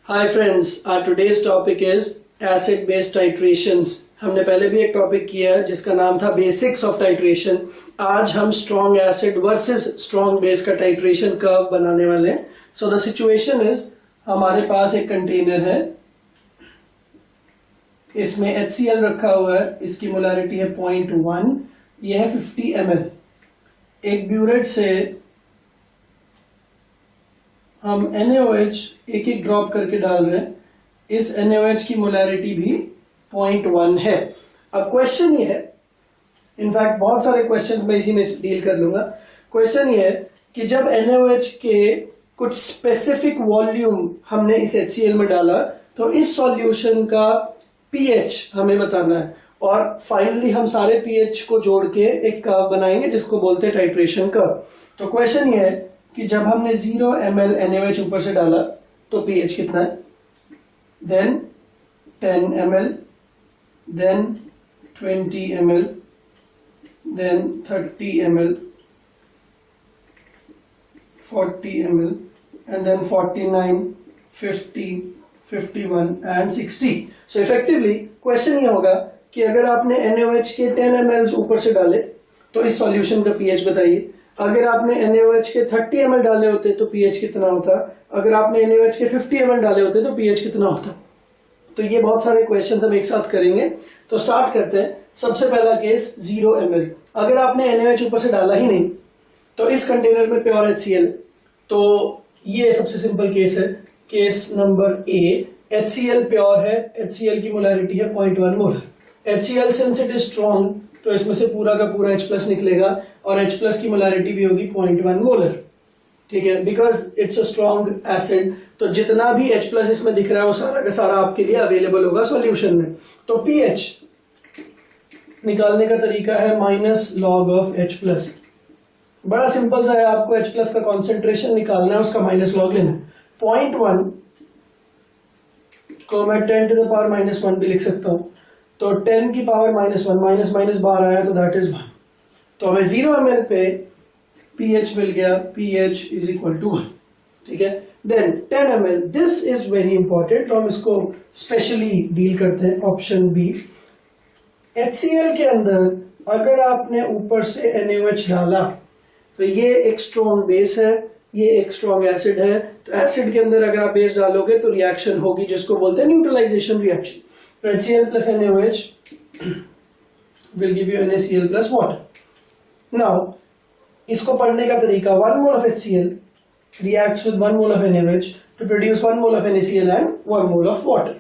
Hi friends, our today's topic is acid base titrations. हमने पहले भी एक टॉपिक किया है जिसका नाम था बेसिक्स ऑफ टाइट्रेशन। आज हम strong acid versus strong base का टाइट्रेशन कर्व बनाने वाले हैं। सो द सिचुएशन इज, हमारे पास एक कंटेनर है, इसमें HCl रखा हुआ है, इसकी मोलैरिटी है 0.1, यह है 50 ml। एक ब्यूरेट से हम NaOH एक एक ड्रॉप करके डाल रहे हैं। इस NaOH की मोलैरिटी भी 0.1 है। अब क्वेश्चन ये है, इनफैक्ट बहुत सारे क्वेश्चन मैं इसी में डील कर लूंगा। क्वेश्चन ये है कि जब NaOH के कुछ स्पेसिफिक वॉल्यूम हमने इस HCl में डाला तो इस सॉल्यूशन का pH हमें बताना है, और फाइनली हम सारे pH को जोड़ के एक कर्व बनाएंगे जिसको बोलते हैं टाइट्रेशन कर्व। तो क्वेश्चन ये है कि जब हमने 0 ml NaOH ऊपर से डाला तो pH कितना है, then 10 ml, then 20 ml, then 30 ml, 40 ml, and then 49, 50, 51 and 60। So effectively question ये होगा कि अगर आपने NaOH के 10 ml ऊपर से डाले तो इस सॉल्यूशन का pH बताइए। अगर आपने NaOH के 30 ml डाले होते तो pH कितना होता, अगर आपने NaOH के 50 ml डाले होते तो pH कितना होता। तो ये बहुत सारे क्वेश्चन हम एक साथ करेंगे। तो स्टार्ट करते हैं। सबसे पहला केस 0 ml। अगर आपने NaOH ऊपर से डाला ही नहीं तो इस कंटेनर में प्योर HCl, तो ये सबसे सिंपल केस है। Case number A, HCl pure है, HCl की मोलैरिटी है 0.1 molar. HCl since it is strong तो इसमें से पूरा का पूरा H+ निकलेगा और H+ की मोलैरिटी भी होगी 0.1 मोलर। ठीक है, because it's a strong acid, तो जितना भी H+ इसमें दिख रहा है वो सारा का सारा आपके लिए अवेलेबल होगा सॉल्यूशन में। तो pH निकालने का तरीका है -log ऑफ H+। बड़ा सिंपल सा है, आपको H+ का कॉन्सेंट्रेशन निकालना है, उसका -log लेना है। 0.1 को मैं 10⁻⁻1 भी लिख सकता हूं, तो 10 की पावर -1, माइनस माइनस बाहर आया तो दैट इज 1। तो हमें 0 ml पे pH मिल गया, pH इज इक्वल टू 1। ठीक है, then 10 ml, this is very important, तो हम इसको स्पेशली डील करते हैं। ऑप्शन बी, HCl के अंदर अगर आपने ऊपर से NaOH डाला तो ये एक स्ट्रॉन्ग बेस है, ये एक स्ट्रॉन्ग एसिड है। तो एसिड के अंदर अगर आप बेस डालोगे तो रिएक्शन होगी जिसको बोलते हैं न्यूट्रलाइजेशन रिएक्शन। तो HCl plus NaOH will give you NaCl plus water. Now, इसको पढ़ने का तरीका, 1 mole of HCl reacts with 1 mole of NaOH to produce 1 mole of NaCl and 1 mole of water.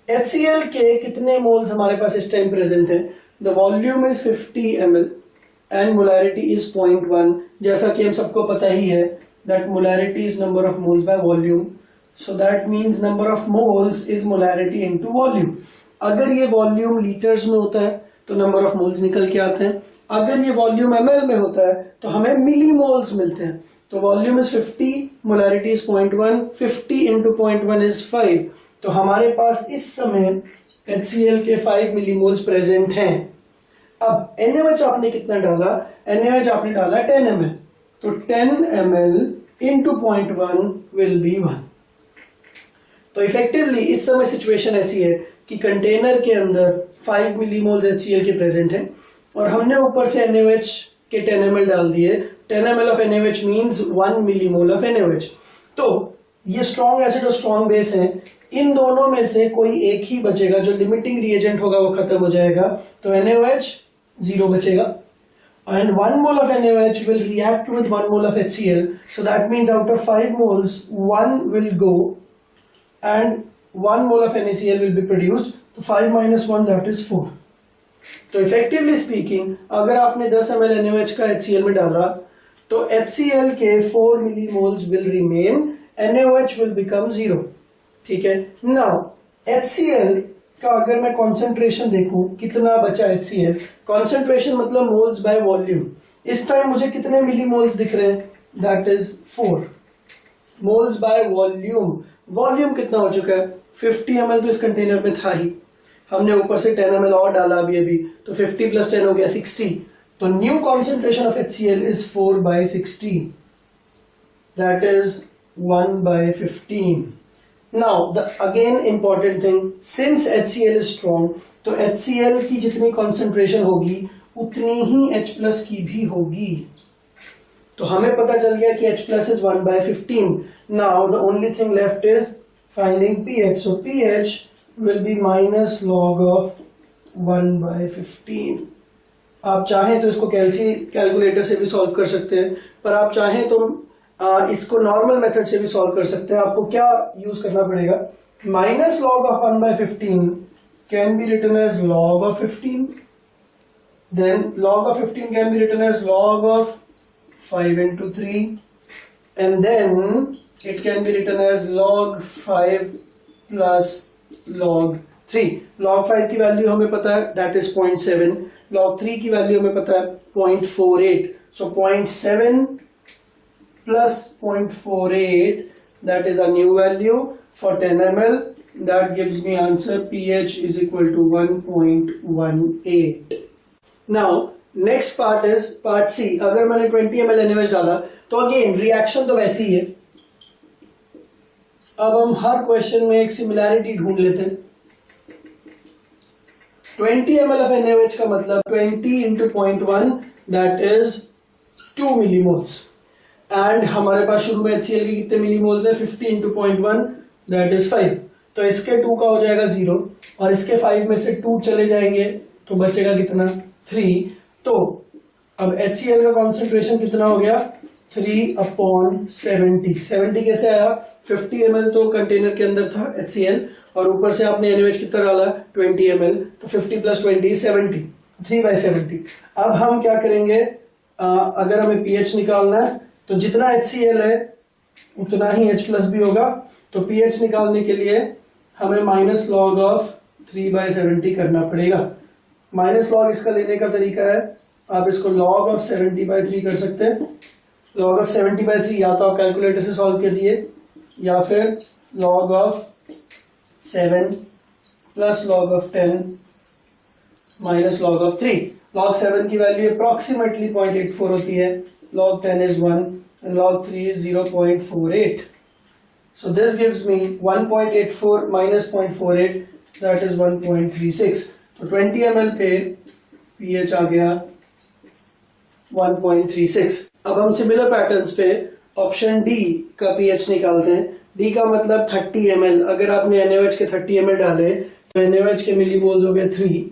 HCl के कितने मोल्स हमारे पास इस time present हैं? The volume is 50 ml and molarity is 0.1। जैसा कि हम सबको पता ही है that molarity is number of moles by volume, so that means number of moles is molarity into volume। अगर ये वॉल्यूम लीटर्स में होता है तो नंबर ऑफ मोल्स निकल के आते हैं, अगर ये वॉल्यूम ml में होता है तो हमें मिली मोल्स मिलते हैं। तो volume is 50, molarity is 0.1, 50 into 0.1 is 5। तो हमारे पास इस समय HCl के 5 मिलीमोल्स प्रेजेंट हैं। अब NaOH आपने कितना डाला? NaOH आपने डाला 10 ml, तो 10 ml इंटू 0.1 विल बी 1। तो इफेक्टिवली इस समय सिचुएशन ऐसी है कि कंटेनर के अंदर 5 मिलीमोल्स HCl के प्रेजेंट हैं और हमने ऊपर से NaOH के 10 ml डाल दिए। 10 ml of NaOH means 1 millimole of NaOH। तो ये स्ट्रॉन्ग एसिड और स्ट्रॉन्ग बेस है, इन दोनों में से कोई एक ही बचेगा, जो लिमिटिंग रिएजेंट होगा वो खत्म हो जाएगा, तो NaOH 0 बचेगा। And 1 mole of NaOH will react with 1 mole of HCl, so that means out of 5 moles 1 will go and 1 mole of NaCl will be produced, तो 5 minus 1 that is 4। तो effectively speaking अगर आपने 10 ml NaOH का HCl में डाला तो HCl के 4 millimoles will remain, NaOH will become 0। ठीक है, नाउ HCl का अगर मैं कॉन्सेंट्रेशन देखूं कितना बचा HCl, कॉन्सेंट्रेशन मतलब मोल्स बाय वॉल्यूम, इस टाइम मुझे कितने मिलीमोल्स दिख रहे हैं? That is 4 moles by volume. Volume कितना हो चुका है? 50 ml तो इस कंटेनर में था ही, हमने ऊपर से 10 ml और डाला अभी, तो 50 + 10 हो गया 60। तो new concentration of HCl is 4/60, that is 1/15। Now the again important thing, since HCl is strong, तो HCl की जितनी कॉन्सेंट्रेशन होगी उतनी ही H प्लस की भी होगी। तो हमें पता चल गया कि H plus is 1/15। Now the only thing left is finding pH, so pH will be minus log of 1/15। आप चाहें तो इसको कैलकुलेटर से भी सॉल्व कर सकते हैं, पर आप चाहें तो इसको नॉर्मल मेथड से भी सॉल्व कर सकते हैं। आपको क्या यूज करना पड़ेगा, minus log of 1/15 can be written as log of 15, then log of 15 can be written as log of 5 into 3, and then it can be written as log 5 plus log 3. log 5 की value हमें पता है, that is 0.7. log 3 की value हमें पता है 0.48. so 0.7 plus 0.48, that is a new value for 10 ml. that gives me answer pH is equal to 1.18. Now next part is part C. अगर मैंने 20 ml NaOH डाला तो अगेन रिएक्शन तो वैसी ही है। अब हम हर क्वेश्चन में एक सिमिलैरिटी ढूंढ लेते हैं। 20 ml of NaOH का मतलब 20 into 0.1, that is 2 millimoles, and हमारे पास शुरू में HCl के कितने मिलीमोल्स है, 50 into 0.1, that is 5। तो इसके 2 का हो जाएगा 0 और इसके 5 में से 2 चले जाएंगे तो बचेगा कितना, 3। तो अब HCl का कॉन्सेंट्रेशन कितना हो गया, 3/70। 70 कैसे आया, 50 ml तो कंटेनर के अंदर था HCl और ऊपर से आपने NaOH कितना डाला, 20 ml, तो 50 + 20 70, 3/70। अब हम क्या करेंगे, अगर हमें pH निकालना है तो जितना HCl है उतना ही H प्लस भी होगा। तो pH निकालने के लिए हमें माइनस लॉग ऑफ 3/70 करना पड़ेगा। माइनस लॉग इसका लेने का तरीका है, आप इसको log ऑफ 70/3 कर सकते हैं। log ऑफ 70/3 या तो आप कैलकुलेटर से सॉल्व करिए या फिर log of 7 plus log of 10 minus log of 3। log 7 की वैल्यू अप्रोक्सीमेटली 0.84 होती है, log 10 is 1 and log 3 is 0.48. So this gives me 1.84 minus 0.48, that is 1.36. तो 20 ml पे pH आ गया 1.36। अब हम सिमिलर पैटर्न्स पे ऑप्शन डी का pH निकालते हैं। डी का मतलब 30 ml। अगर आपने NaOH के 30 ml डाले तो NaOH के मिलीमोल्स हो गए 3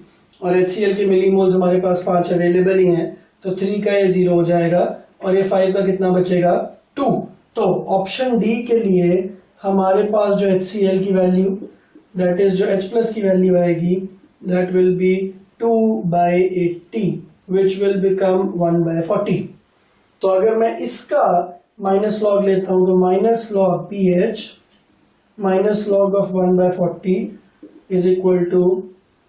और HCl के मिलीमोल्स हमारे पास 5 अवेलेबल ही हैं, तो 3 का ये 0 हो जाएगा और ये 5 का कितना बचेगा, 2। तो ऑप्शन डी के लिए हमारे पास जो HCl की वैल्यू, दैट इज जो H प्लस की वैल्यू आएगी, that will be 2/80 which will become 1/40। तो अगर मैं इसका माइनस लॉग लेता हूं तो minus log pH minus log of 1/40 is equal to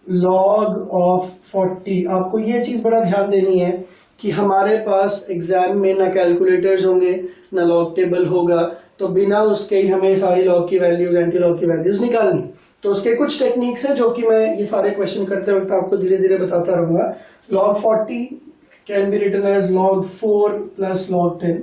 log of 40। आपको ये चीज बड़ा ध्यान देनी है कि हमारे पास एग्जाम में ना कैलकुलेटर्स होंगे ना लॉग टेबल होगा, तो बिना उसके ही हमें सारी लॉग की वैल्यूज, एंटी लॉग की वैल्यूज निकालनी। तो उसके कुछ टेक्निक्स हैं जो कि मैं ये सारे क्वेश्चन करते वक्त आपको धीरे धीरे बताता रहूंगा। log 40 can be written as log 4 plus log 10।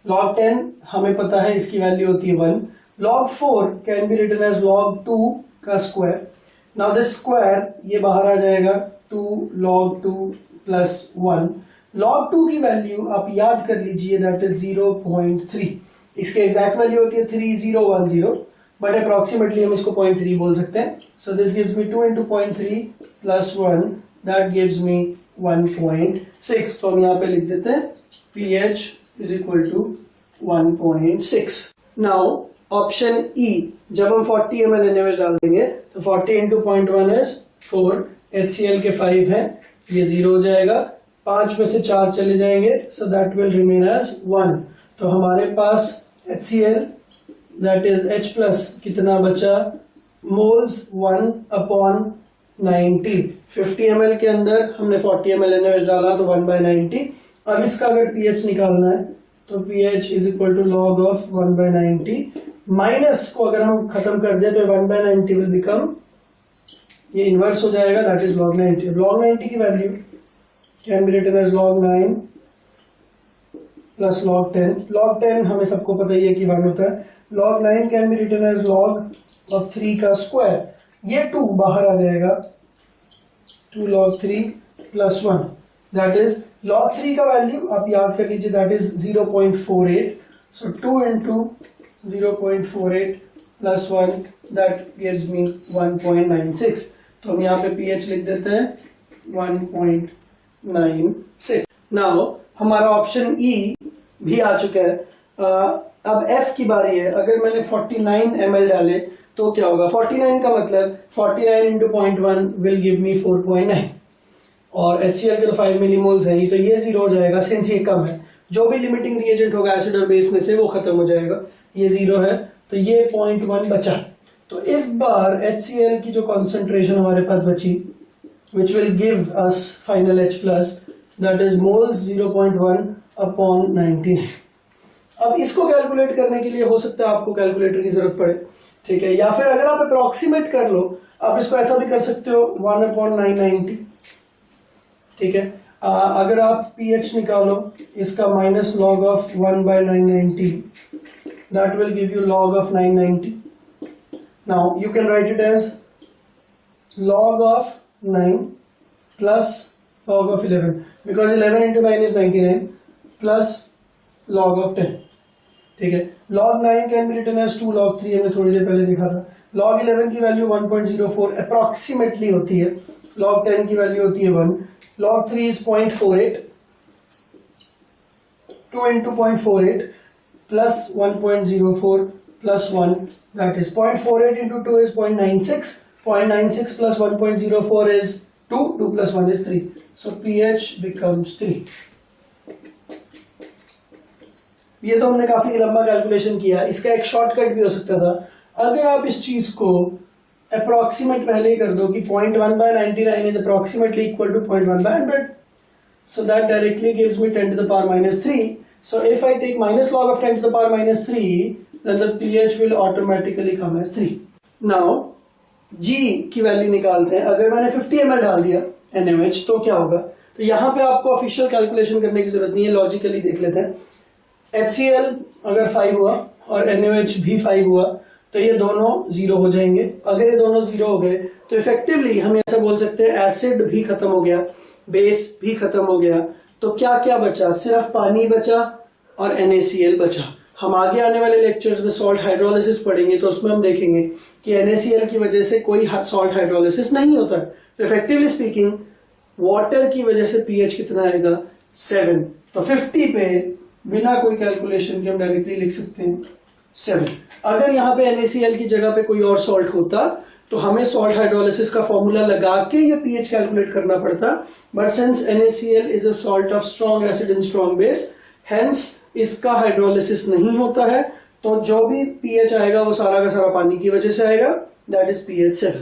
log 10 हमें पता है इसकी वैल्यू होती है 1। log 4 can be written as log 2 का स्क्वायर। नाउ दिस स्क्वायर ये बाहर आ जाएगा 2 log 2 प्लस 1। log 2 की वैल्यू आप याद कर लीजिए, दैट इज 0.3। इसके एग्जैक्ट वैल्यू होती है 3010, बट अप्रोक्सीमेटली हम इसको 0.3 बोल सकते हैं। So this gives me 2 into 0.3 plus 1, that gives me 1.6। तो हम यहाँ पे लिख देते हैं pH is equal to 1.6। Now option E, जब हम 40 ml NaOH डाल देंगे तो 40 into 0.1 is 4, HCl के 5 हैं, ये 0 हो जाएगा, 5 में से 4 चले जाएंगे, so that will remain as 1। तो हमारे पास HCl that is H plus कितना बचा, मोल्स 1/90। 50 ml के अंदर हमने 40 ml NaOH डाला तो 1/90। अब इसका अगर pH निकालना है तो pH is equal to log of 1/90, minus को अगर हम खत्म कर दे तो 1/90 विल बिकम, ये इनवर्स हो जाएगा, दैट इज log 90। log 90 की value can be written as log 9 plus log 10. log 10 हमें सबको पता ही है कि 1 होता है. log 9 can be written as log of 3 का स्क्वायर. ये 2 बाहर आ जाएगा, 2 log 3 plus 1. That is log 3 का वैल्यू आप याद कर लीजिए, that is 0.48. So 2 into 0.48 plus 1, that gives मी 1.96. तो हम यहाँ पे pH लिख देते हैं 1.96. नाउ हमारा ऑप्शन ई भी आ चुका है. अब एफ की बारी है. अगर मैंने 49 ml डाले तो क्या होगा? 49 का मतलब 49 into 0.1 विल गिव मी 4.9. और HCl के तो 5 मिलीमोल्स है, तो ये जीरो हो जाएगा सिंस ये कम है. जो भी लिमिटिंग रिएजेंट होगा एसिड और बेस में से वो खत्म हो जाएगा. ये जीरो है तो ये 0.1 बचा. तो इस बार HCl की जो कॉन्सेंट्रेशन हमारे पास बची, which will give us final H plus, that is moles 0.1 upon 19. अब इसको कैलकुलेट करने के लिए हो सकता है आपको कैलकुलेटर की जरूरत पड़े, ठीक है, या फिर अगर आप अप्रोक्सीमेट कर लो, आप इसको ऐसा भी कर सकते हो 1 upon 990, ठीक है. अगर आप pH निकालो इसका minus log of 1 by 990, that will give you log of 990. Now you can write it as log of 9 plus log of 11, because 11 into 9 is 99 plus log of 10. ठीक है. log 9 can be written as 2 log 3, हमने थोड़ी देर पहले देखा था. log 11 की value 1.04 approximately होती है. log 10 की वैल्यू होती है 1. log 3 is 0.48. 2 into 0.48 plus 1.04 plus 1, that is 0.48 into 2 is 0.96. 0.96 plus 1.04 is 2. 2 plus 1 is 3. So pH becomes 3. ये तो हमने काफी लंबा कैलकुलेशन किया. इसका एक शॉर्टकट भी हो सकता था. अगर आप इस चीज को अप्रोक्सीमेट पहले ही कर दो कि 0.1 by 99 is approximately equal to 0.1 by 100. So that directly gives me 10 to the power minus 3. So if I take minus log of 10 to the power minus 3, then the pH will automatically come as 3. Now G की value निकालते हैं. अगर मैंने 50 ml डाल दिया NaOH तो क्या होगा? तो यहाँ पे आपको ऑफिशियल कैलकुलेशन करने की जरूरत नहीं है, लॉजिकली देख लेते हैं. HCl अगर 5 हुआ और NaOH भी 5 हुआ तो ये दोनों जीरो हो जाएंगे. अगर ये दोनों जीरो हो गए तो इफेक्टिवली हम ऐसा बोल सकते हैं एसिड भी खत्म हो गया, बेस भी खत्म हो गया. तो क्या क्या बचा? सिर्फ पानी बचा और NaCl बचा. हम आगे आने वाले लेक्चर्स में सॉल्ट हाइड्रोलिसिस पढ़ेंगे तो उसमें हम देखेंगे कि NaCl की वजह से कोई सॉल्ट हाइड्रोलिसिस नहीं होता. तो इफेक्टिवली स्पीकिंग वाटर की वजह से pH कितना आएगा? 7. तो 50 पे बिना कोई कैलकुलेशन के हम डायरेक्टली लिख सकते हैं 7. अगर यहाँ पे NaCl की जगह पे कोई और सॉल्ट होता तो हमें सॉल्ट हाइड्रोलिसिस का फॉर्मूला लगा के ये pH कैलकुलेट करना पड़ता. But since NaCl is a salt of strong acid and strong base, hence इसका हाइड्रोलिसिस नहीं होता है. तो जो भी pH आएगा वो सारा का सारा पानी की वजह से आएगा, दैट इज pH 7.